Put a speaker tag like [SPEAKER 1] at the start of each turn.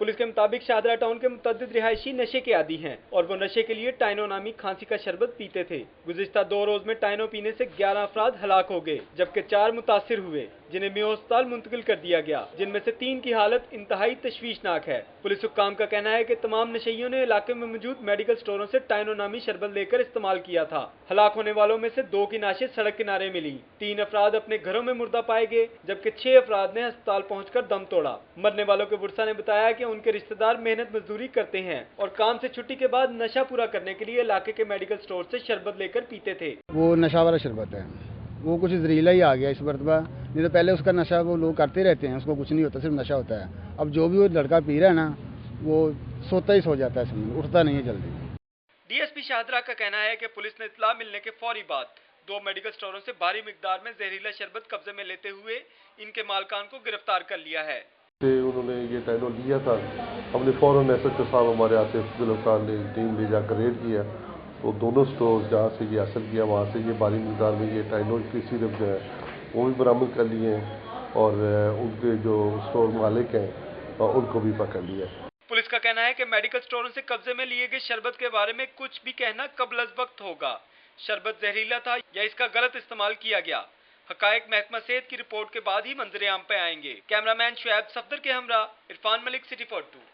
[SPEAKER 1] Police के मुताबिक Shahdara town के मुतअद्दिद रिहायशी नशे के आदी हैं और वो नशे के लिए टाइनो नामी खांसी का शरबत पीते थे। गुज़िश्ता 2 रोज में टाइनो पीने से 11 अफराद हलाक हो गए, जबकि 4 मुतासिर हुए, जिन्हें मियो अस्पताल मुंतकिल कर दिया गया, जिनमें से 3 की हालत इंतहाई तशवीशनाक है। पुलिस हुक्काम का कहना है कि तमाम नशेइयों ने इलाके में मौजूद मेडिकल स्टोरों से टाइनो नामी शरबत लेकर इस्तेमाल किया था। हलाक होने वालों में से 2 की नाशें सड़क किनारे मिली। 3 अफराद अपने घरों में मुर्दा पाए गए, जबकि 6 अफराद ने अस्पताल पहुंचकर दम तोड़ा। मरने वालों के वर्सा ने बताया कि उनके रिश्तेदार मेहनत मजदूरी करते हैं और काम से छुट्टी के बाद नशा पूरा करने के लिए इलाके के मेडिकल स्टोर से शरबत लेकर पीते थे।
[SPEAKER 2] वो नशा वाला शरबत है, वो कुछ जहरीला ही आ गया इस मरतबा, नहीं तो पहले उसका नशा वो लोग करते रहते हैं, उसको कुछ नहीं होता, सिर्फ नशा होता है। अब जो भी वो लड़का पी रहा है ना, वो सोता ही सो जाता है, समझ उठता नहीं है जल्दी।
[SPEAKER 1] डीएसपी शाहदरा का कहना है कि पुलिस ने इत्तला मिलने के फौरी बाद 2 मेडिकल स्टोरों से भारी मिकदार में जहरीला शरबत कब्जे में लेते हुए इनके मालकान को गिरफ्तार कर लिया है।
[SPEAKER 3] उन्होंने ये टाइनो लिया था, हमने फौरन एसएचओ साहब हमारे आते गुलकार ने टीम ले जाकर रेड किया, तो दोनों स्टोर जहाँ से ये हासिल किया वहाँ से ये भारी मिकदार में ये टाइनो की सिरप जो है वो भी बरामद कर लिए हैं और उनके जो स्टोर मालिक हैं उनको भी पकड़ लिया।
[SPEAKER 1] पुलिस का कहना है कि मेडिकल स्टोरों से कब्जे में लिए गए शरबत के बारे में कुछ भी कहना कबल अज़ वक्त होगा। शरबत जहरीला था या इसका गलत इस्तेमाल किया गया, हकायक महकमा सेहत की रिपोर्ट के बाद ही मंजरे आम पे आएंगे। कैमरामैन शुएब सफदर के हमरा इरफान मलिक, सिटी 42।